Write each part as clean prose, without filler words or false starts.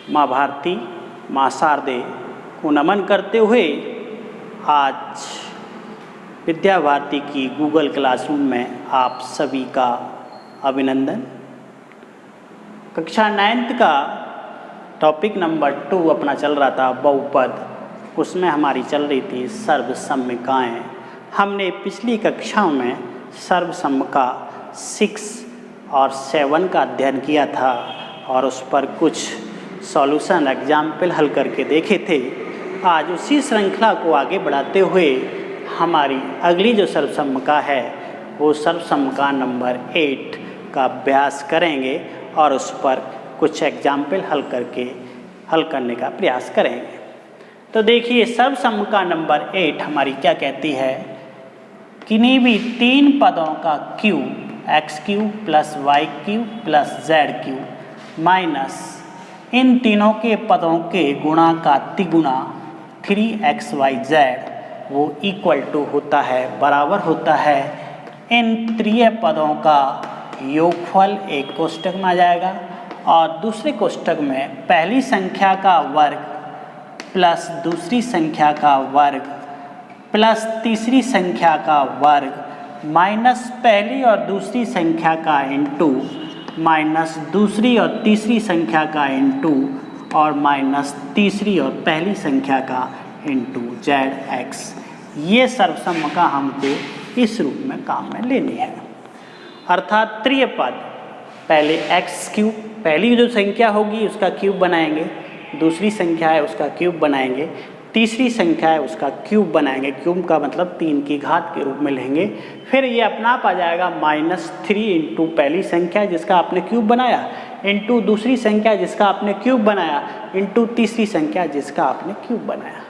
माँ भारती, माँ शारदे को नमन करते हुए आज विद्या भारती की गूगल क्लासरूम में आप सभी का अभिनंदन। कक्षा 9th का टॉपिक नंबर 2 अपना चल रहा था बहुपद, उसमें हमारी चल रही थी सर्वसम्यकाएँ। हमने पिछली कक्षाओं में सर्वसम्यका 6 और 7 का अध्ययन किया था और उस पर कुछ सॉल्यूशन एग्जाम्पल हल करके देखे थे। आज उसी श्रृंखला को आगे बढ़ाते हुए हमारी अगली जो सर्वसम्यका है वो सर्वसम्यका नंबर 8 का अभ्यास करेंगे और उस पर कुछ एग्जाम्पल हल करने का प्रयास करेंगे। तो देखिए, सर्वसम्यका नंबर 8 हमारी क्या कहती है, किन्हीं भी 3 पदों का cube x³ + y³ + z³ minus इन तीनों के पदों के गुणा का तिगुना 3xyz वो इक्वल टू होता है, बराबर होता है इन त्रिय पदों का योगफल एक कोष्ठक में आ जाएगा और दूसरे कोष्ठक में पहली संख्या का वर्ग प्लस दूसरी संख्या का वर्ग प्लस तीसरी संख्या का वर्ग माइनस पहली और दूसरी संख्या का इंटू माइनस दूसरी और तीसरी संख्या का इंटू और माइनस तीसरी और पहली संख्या का इंटू zx। ये सर्वसम्यका हमको इस रूप में काम में लेनी है, अर्थात त्रिय पद पहले x³ पहली जो संख्या होगी उसका क्यूब बनाएंगे, दूसरी संख्या है उसका क्यूब बनाएंगे, तीसरी संख्या है उसका क्यूब बनाएंगे, क्यूब का मतलब 3 की घात के रूप में लेंगे। फिर ये अपना आप आ जाएगा -3 इंटू पहली संख्या जिसका आपने क्यूब बनाया इंटू दूसरी संख्या जिसका आपने क्यूब बनाया इंटू तीसरी संख्या जिसका आपने क्यूब बनाया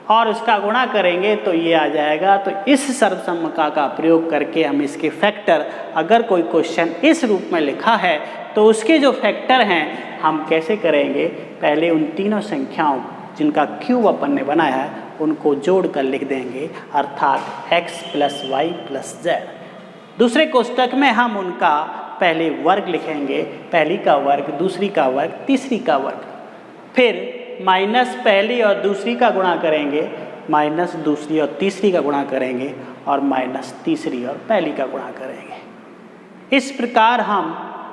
और उसका गुणा करेंगे तो ये आ जाएगा। तो इस सर्वसम्यका का प्रयोग करके हम इसके फैक्टर, अगर कोई क्वेश्चन इस रूप में लिखा है तो उसके जो फैक्टर हैं हम कैसे करेंगे, पहले उन तीनों संख्याओं जिनका क्यूब अपन ने बनाया है उनको जोड़ कर लिख देंगे, अर्थात x + y + z। दूसरे कोष्ठक में हम उनका पहले वर्ग लिखेंगे, पहली का वर्ग, दूसरी का वर्ग, तीसरी का वर्ग, फिर माइनस पहली और दूसरी का गुणा करेंगे, माइनस दूसरी और तीसरी का गुणा करेंगे और माइनस तीसरी और पहली का गुणा करेंगे। इस प्रकार हम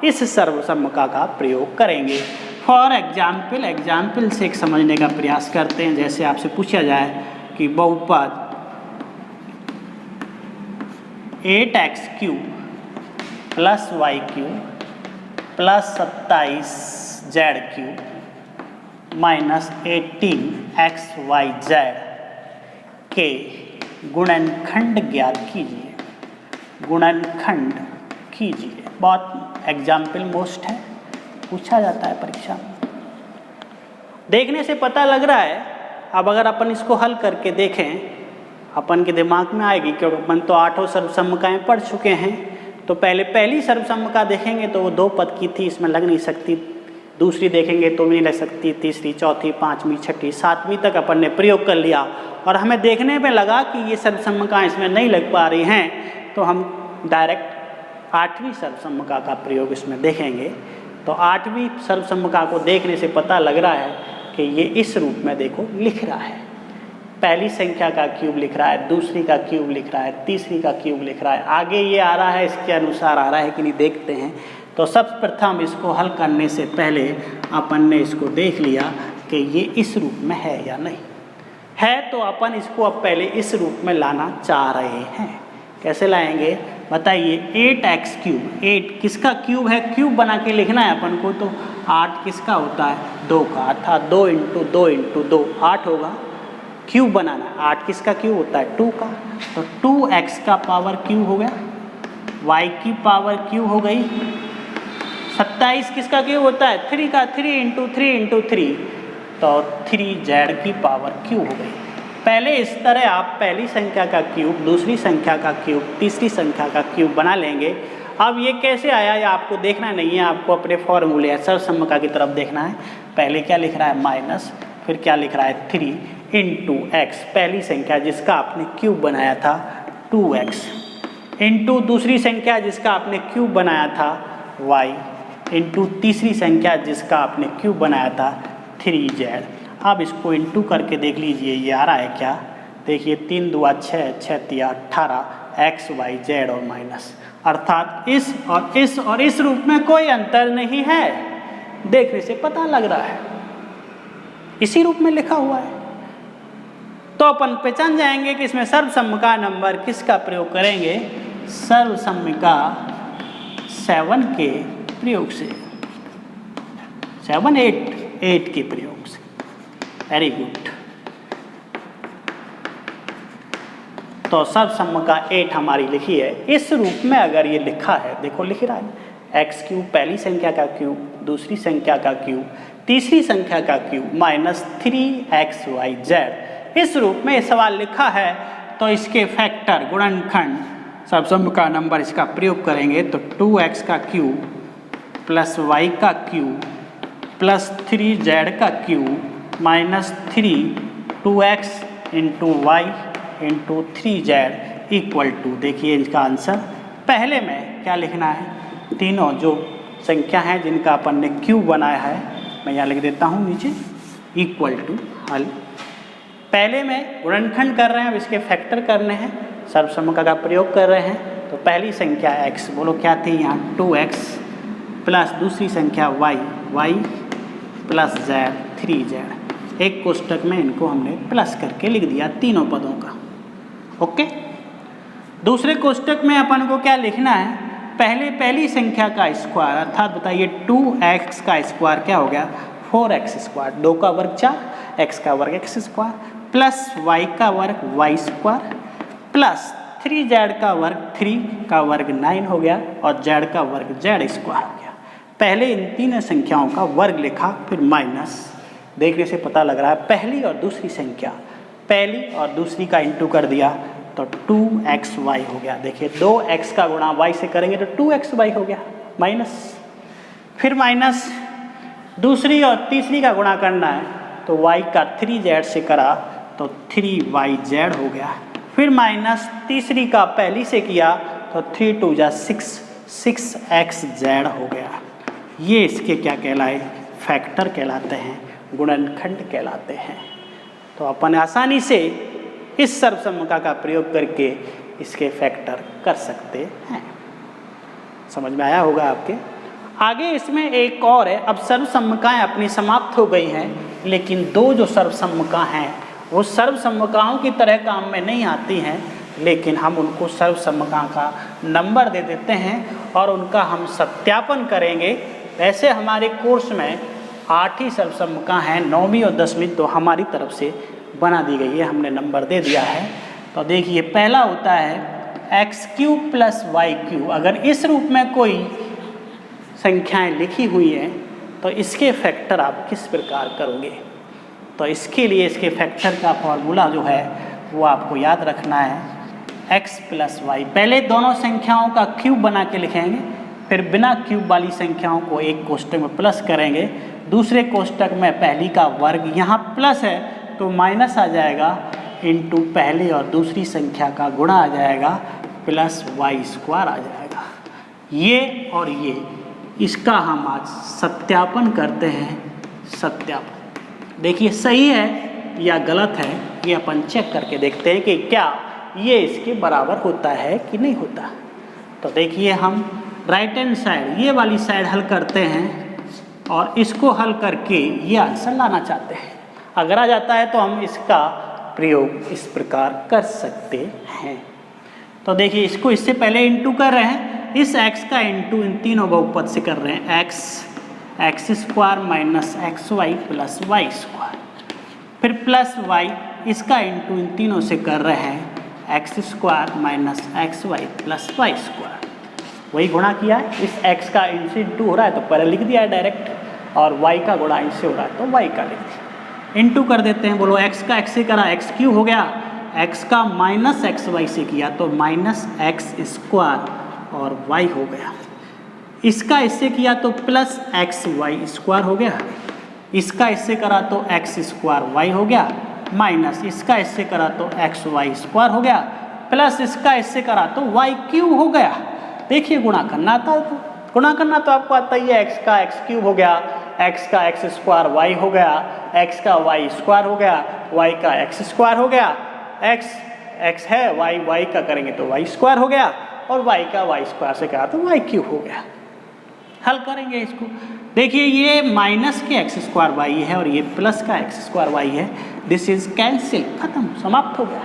इस सर्वसम्यका का प्रयोग करेंगे। फॉर एग्जाम्पल से एक समझने का प्रयास करते हैं। जैसे आपसे पूछा जाए कि बहुपद 8x³ + y³ + 27z³ minus 18xyz के गुणनखंड ज्ञात कीजिए। गुणनखंड कीजिए, बहुत एग्जाम्पल मोस्ट है, पूछा जाता है परीक्षा में। देखने से पता लग रहा है, अब अगर अपन इसको हल करके देखें अपन के दिमाग में आएगी, क्योंकि अपन तो 8 सर्वसम्यकाएँ पढ़ चुके हैं। तो पहले पहली सर्वसम्यका देखेंगे तो वो 2 पद की थी, इसमें लग नहीं सकती। दूसरी देखेंगे तो भी नहीं लग सकती, तीसरी, चौथी, 5वीं, 6वीं, 7वीं तक अपन ने प्रयोग कर लिया और हमें देखने में लगा कि ये सर्वसम्यकाएँ इसमें नहीं लग पा रही हैं, तो हम डायरेक्ट 8वीं सर्वसम्यका का प्रयोग इसमें देखेंगे। तो 8वीं सर्वसम्यका को देखने से पता लग रहा है कि ये इस रूप में देखो लिख रहा है, पहली संख्या का क्यूब लिख रहा है, दूसरी का क्यूब लिख रहा है, तीसरी का क्यूब लिख रहा है, आगे ये आ रहा है, इसके अनुसार आ रहा है कि नहीं देखते हैं। तो सर्वप्रथम इसको हल करने से पहले अपन ने इसको देख लिया कि ये इस रूप में है या नहीं है, तो अपन इसको अब पहले इस रूप में लाना चाह रहे हैं। कैसे लाएंगे बताइए। 8x³ 8 किसका क्यूब है, क्यूब बना के लिखना है अपन को। तो 8 किसका होता है, 2 का, अर्थात 2 × 2 × 2 8 होगा। क्यूब बनाना है, 8 किसका क्यूब होता है, 2 का, तो 2x का पावर क्यूब हो गया, y की पावर क्यूब हो गई। 27 किसका क्यूब होता है, 3 का, 3 × 3 × 3, तो 3z की पावर क्यूब हो गई। पहले इस तरह आप पहली संख्या का क्यूब, दूसरी संख्या का क्यूब, तीसरी संख्या का क्यूब बना लेंगे। अब ये कैसे आया ये आपको देखना नहीं है, आपको अपने फॉर्मूले सर्वसम्यका की तरफ देखना है। पहले क्या लिख रहा है माइनस, फिर क्या लिख रहा है 3 × x, पहली संख्या जिसका आपने क्यूब बनाया था 2x, इंटू दूसरी संख्या जिसका आपने क्यूब बनाया था y, इंटू तीसरी संख्या जिसका आपने क्यूब बनाया था 3z। अब इसको इंटू करके देख लीजिए ये आ रहा है क्या, देखिए 3 दूआ 6, 6 तिया 18, एक्स वाई जेड और माइनस, अर्थात इस और इस रूप में कोई अंतर नहीं है, देखने से पता लग रहा है इसी रूप में लिखा हुआ है। तो अपन पहचान जाएंगे कि इसमें सर्वसम्मका नंबर किसका प्रयोग करेंगे, सर्वसम्मका 7 के प्रयोग से, 7 8 के प्रयोग से। Very good. तो सर्वसम्मका 8 हमारी लिखी है। इस रूप में अगर ये लिखा है, देखो लिख रहा है एक्स क्यूब पहली संख्या का क्यूब, दूसरी संख्या का क्यूब, तीसरी संख्या का क्यूब माइनस 3xyz, इस रूप में सवाल लिखा है तो इसके फैक्टर गुणनखंड सर्वसम्मका नंबर इसका प्रयोग करेंगे तो 2x का क्यूब प्लस y का क्यूब प्लस 3z का cube minus 2x into y into 3z equal to, देखिए इसका आंसर पहले में क्या लिखना है, तीनों जो संख्या हैं जिनका अपन ने क्यूब बनाया है मैं यहाँ लिख देता हूँ नीचे, इक्वल टू हल। पहले में गुणनखंड कर रहे हैं, अब इसके फैक्टर करने हैं, सर्वसम्मका का प्रयोग कर रहे हैं। तो पहली संख्या x, बोलो क्या थी यहाँ 2x प्लस दूसरी संख्या y प्लस z 3z, एक कोष्टक में इनको हमने प्लस करके लिख दिया तीनों पदों का। ओके। दूसरे कोष्टक में अपन को क्या लिखना है, पहली संख्या का स्क्वायर, अर्थात बताइए 2x का स्क्वायर क्या हो गया 4x स्क्वायर, 2 का वर्ग 4, x का वर्ग x स्क्वायर प्लस y का वर्ग y स्क्वायर प्लस 3z का वर्ग 3 का वर्ग 9 हो गया और z का वर्ग z स्क्वायर हो गया। पहले इन तीनों संख्याओं का वर्ग लिखा, फिर माइनस, देखने से पता लग रहा है पहली और दूसरी संख्या, पहली और दूसरी का इंटू कर दिया तो 2xy हो गया। देखिए 2x का गुणा y से करेंगे तो 2xy हो गया माइनस, फिर माइनस दूसरी और तीसरी का गुणा करना है तो y का 3z से करा तो 3yz हो गया, फिर माइनस तीसरी का पहली से किया तो 3 2 जा 6xz हो गया। ये इसके क्या कहलाए, फैक्टर कहलाते हैं, गुणनखंड कहलाते हैं। तो अपन आसानी से इस सर्वसम्मका का प्रयोग करके इसके फैक्टर कर सकते हैं। समझ में आया होगा आपके। आगे इसमें एक और है, अब सर्वसम्मकाएं अपनी समाप्त हो गई हैं, लेकिन दो जो सर्वसम्मका हैं वो सर्वसम्मकाओं की तरह काम में नहीं आती हैं, लेकिन हम उनको सर्वसम्मका का नंबर दे देते हैं और उनका हम सत्यापन करेंगे। वैसे हमारे कोर्स में 8 ही सर्वसम्मका हैं, 9वीं और 10वीं तो हमारी तरफ से बना दी गई है, हमने नंबर दे दिया है। तो देखिए पहला होता है x cube plus y cube. अगर इस रूप में कोई संख्याएं लिखी हुई हैं तो इसके फैक्टर आप किस प्रकार करोगे, तो इसके लिए इसके फैक्टर का फॉर्मूला जो है वो आपको याद रखना है, x प्लस वाई। पहले दोनों संख्याओं का क्यूब बना के लिखेंगे, फिर बिना क्यूब वाली संख्याओं को एक कोष्टक में प्लस करेंगे, दूसरे कोष्टक में पहली का वर्ग, यहाँ प्लस है तो माइनस आ जाएगा, इंटू पहली और दूसरी संख्या का गुणा आ जाएगा, प्लस वाई स्क्वायर आ जाएगा। ये और ये इसका हम आज सत्यापन करते हैं। सत्यापन देखिए सही है या गलत है, ये अपन चेक करके देखते हैं कि क्या ये इसके बराबर होता है कि नहीं होता। तो देखिए हम राइट हैंड साइड ये वाली साइड हल करते हैं और इसको हल करके ये आंसर लाना चाहते हैं। अगर आ जाता है तो हम इसका प्रयोग इस प्रकार कर सकते हैं। तो देखिए इसको इससे पहले इंटू कर रहे हैं, इस x का इंटू इन तीनों बहुपद से कर रहे हैं, x square minus x y plus y square, फिर प्लस वाई, इसका इंटू इन तीनों से कर रहे हैं, x square minus x y plus y square. वही गुणा किया है, इस x का इनसे इंटू हो रहा है तो पहले लिख दिया है डायरेक्ट, और y का गुणा इनसे हो रहा है तो y का लिख दिया। इंटू कर देते हैं, बोलो x का x से करा x क्यूब हो गया, x का माइनस एक्स वाई से किया तो माइनस एक्स स्क्वायर और y हो गया। इसका इससे किया तो प्लस एक्स वाई स्क्वायर हो गया, इसका इससे करा तो एक्स स्क्वायर वाई हो गया, माइनस इसका इससे करा तो एक्स वाई स्क्वायर हो गया, प्लस इसका इससे करा तो वाई क्यूब हो गया। देखिए गुणा करना था तो गुणा करना तो आपको आता ही है, एक्स का एक्स क्यूब हो गया, एक्स का एक्स स्क्वायर वाई हो गया, एक्स का वाई स्क्वायर हो गया, वाई का एक्स स्क्वायर हो गया, एक्स एक्स है, वाई वाई का करेंगे तो वाई स्क्वायर हो गया, और वाई का वाई स्क्वायर से कहा तो वाई क्यूब हो गया। हल करेंगे इसको, देखिए ये माइनस के एक्स स्क्वायर वाई है और ये प्लस का एक्स स्क्वायर वाई है, दिस इज कैंसिल, खत्म, समाप्त हो गया।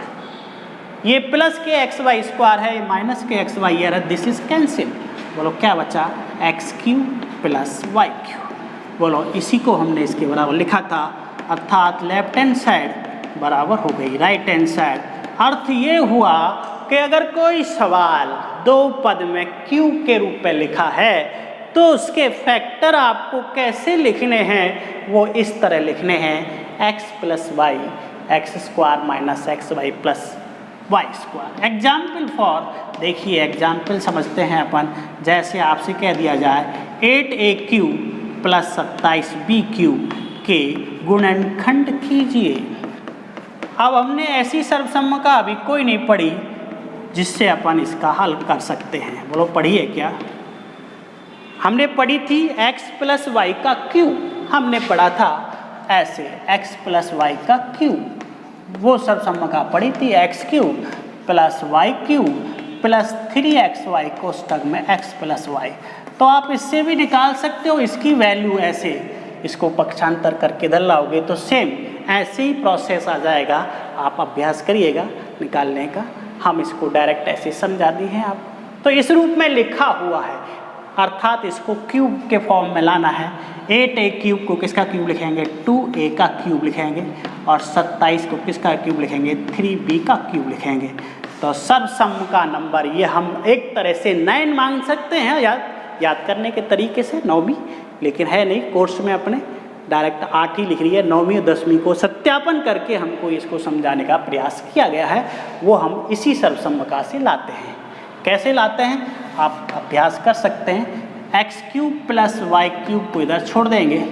ये प्लस के एक्स वाई स्क्वायर है, ये माइनस के एक्स वाई है, दिस इज कैंसिल। बोलो क्या बचा, x cube plus y cube. बोलो इसी को हमने इसके बराबर लिखा था, अर्थात लेफ्ट हैंड साइड बराबर हो गई राइट हैंड साइड। अर्थ ये हुआ कि अगर कोई सवाल दो पद में क्यूब के रूप में लिखा है तो उसके फैक्टर आपको कैसे लिखने हैं, वो इस तरह लिखने हैं, x plus y x square minus x y plus y square. Example for, देखिए एग्जाम्पल समझते हैं अपन, जैसे आपसे कह दिया जाए 8a cube plus 27b cube के गुणनखंड कीजिए। अब हमने ऐसी सर्वसम्मका अभी कोई नहीं पढ़ी जिससे अपन इसका हल कर सकते हैं। बोलो पढ़िए क्या, हमने पढ़ी थी x प्लस वाई का क्यूब, हमने पढ़ा था ऐसे x प्लस वाई का क्यूब, वो सर्वसम्मका पढ़ी थी x cube plus y cube plus 3xy कोष्ठक में x प्लस वाई। तो आप इससे भी निकाल सकते हो इसकी वैल्यू, ऐसे इसको पक्षांतर करके इधर लाओगे तो सेम ऐसे ही प्रोसेस आ जाएगा। आप अभ्यास करिएगा निकालने का, हम इसको डायरेक्ट ऐसे समझा दी हैं आप। तो इस रूप में लिखा हुआ है, अर्थात इसको क्यूब के फॉर्म में लाना है। 8a क्यूब को किसका क्यूब लिखेंगे, 2a का क्यूब लिखेंगे, और 27 को किसका क्यूब लिखेंगे, 3b का क्यूब लिखेंगे। तो सर्वसम्म का नंबर ये हम एक तरह से 9 मांग सकते हैं याद करने के तरीके से, 9वीं, लेकिन है नहीं कोर्स में अपने डायरेक्ट 8 ही लिख रही है। 9वीं और 10वीं को सत्यापन करके हमको इसको समझाने का प्रयास किया गया है, वो हम इसी सर्वसम्मका से लाते हैं। कैसे लाते हैं आप अभ्यास कर सकते हैं। X cube plus y cube को इधर छोड़ देंगे,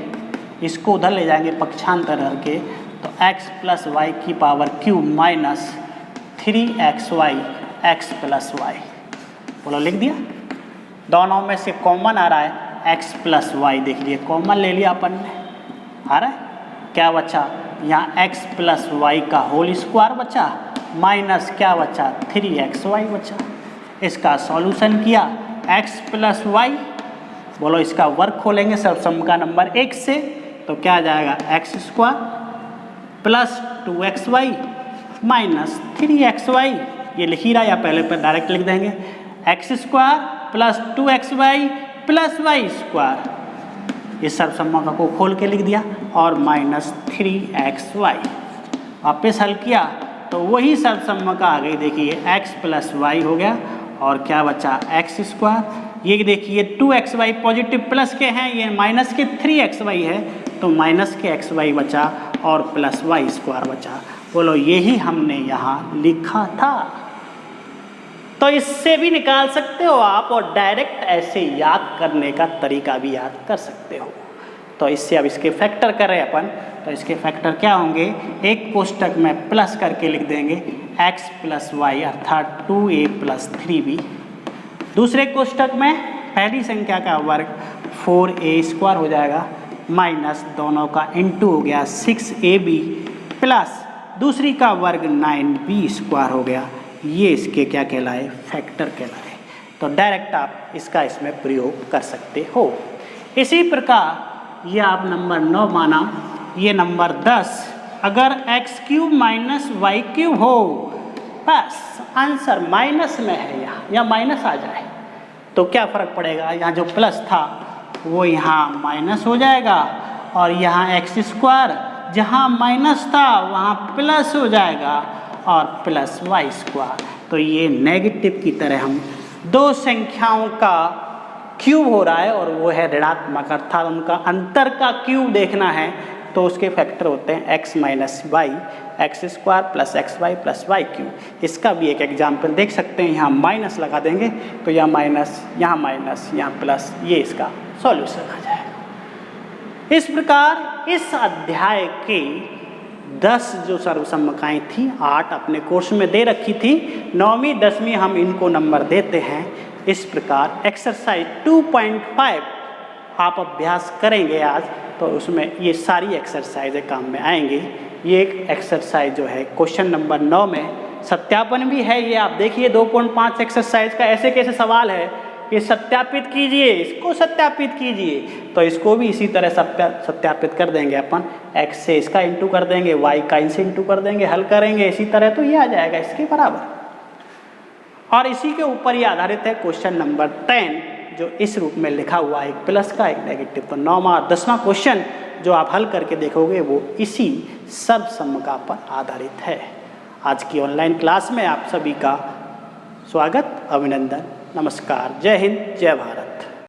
इसको उधर ले जाएंगे पक्षांतर करके, तो एक्स प्लस वाई की power cube minus 3xy x plus y. बोलो लिख दिया, दोनों में से कॉमन आ रहा है x प्लस वाई, देख लिए कॉमन ले लिया अपन ने, आ रहा है क्या बचा, यहाँ x प्लस वाई का होल स्क्वायर बचा, माइनस क्या बचा, 3xy बचा। इसका सॉल्यूशन किया, x प्लस वाई, बोलो इसका वर्ग खोलेंगे सर्वसम्मका नंबर 1 से, तो क्या आ जाएगा, x square plus 2xy minus 3xy, ये लिख ही रहा, या पहले पर डायरेक्ट लिख देंगे, x square plus 2xy plus y square, इस सर्वसम्मका को खोल के लिख दिया, और माइनस 3xy। वापस हल किया तो वही सर्वसम्मका आ गई, देखिए x प्लस वाई हो गया, और क्या बचा, एक्स स्क्वायर। ये देखिए 2xy पॉजिटिव प्लस के हैं, ये माइनस के 3xy है, तो माइनस के xy बचा और प्लस वाई स्क्वायर बचा। बोलो यही हमने यहाँ लिखा था। तो इससे भी निकाल सकते हो आप, और डायरेक्ट ऐसे याद करने का तरीका भी याद कर सकते हो। तो इससे अब इसके फैक्टर करें अपन, तो इसके फैक्टर क्या होंगे, एक कोष्ठक में प्लस करके लिख देंगे x प्लस वाई अर्थात 2a प्लस 3b, दूसरे कोष्ठक में पहली संख्या का वर्ग 4a स्क्वायर हो जाएगा, माइनस दोनों का इंटू हो गया 6ab प्लस दूसरी का वर्ग 9b स्क्वायर हो गया। ये इसके क्या कहलाए, फैक्टर कहलाए। तो डायरेक्ट आप इसका इसमें प्रयोग कर सकते हो। इसी प्रकार ये आप नंबर 9 माना, ये नंबर 10, अगर x cube minus y cube हो, बस आंसर माइनस में है यहाँ, या माइनस आ जाए तो क्या फ़र्क पड़ेगा, यहाँ जो प्लस था वो यहाँ माइनस हो जाएगा, और यहाँ एक्स स्क्वायर जहाँ माइनस था वहाँ प्लस हो जाएगा, और प्लस वाई स्क्वायर। तो ये नेगेटिव की तरह हम दो संख्याओं का क्यूब हो रहा है, और वो है ऋणात्मक, अर्थात उनका अंतर का क्यूब देखना है, तो उसके फैक्टर होते हैं x minus y x square plus x y plus y cube. इसका भी एक एग्जाम्पल देख सकते हैं, यहाँ माइनस लगा देंगे तो यहाँ माइनस, यहाँ प्लस, ये इसका सॉल्यूशन आ जाएगा। इस प्रकार इस अध्याय के 10 जो सर्वसम्मकाएँ थी, 8 अपने कोर्स में दे रखी थी, 9वीं 10वीं हम इनको नंबर देते हैं। इस प्रकार एक्सरसाइज 2.5 आप अभ्यास करेंगे आज, तो उसमें ये सारी एक्सरसाइजें काम में आएंगी। ये एक एक्सरसाइज जो है क्वेश्चन नंबर 9 में सत्यापन भी है। ये आप देखिए 2.5 एक्सरसाइज का ऐसे कैसे सवाल है कि सत्यापित कीजिए, इसको सत्यापित कीजिए, तो इसको भी इसी तरह सत्यापित कर देंगे अपन। x से इसका इंटू कर देंगे, y का इनसे इंटू कर देंगे, हल करेंगे इसी तरह, तो ये आ जाएगा इसके बराबर। और इसी के ऊपर ये आधारित है क्वेश्चन नंबर 10, जो इस रूप में लिखा हुआ है, एक प्लस का एक नेगेटिव। तो 9वां 10वां क्वेश्चन जो आप हल करके देखोगे वो इसी सर्वसम्मका पर आधारित है। आज की ऑनलाइन क्लास में आप सभी का स्वागत, अभिनंदन, नमस्कार, जय हिंद, जय भारत।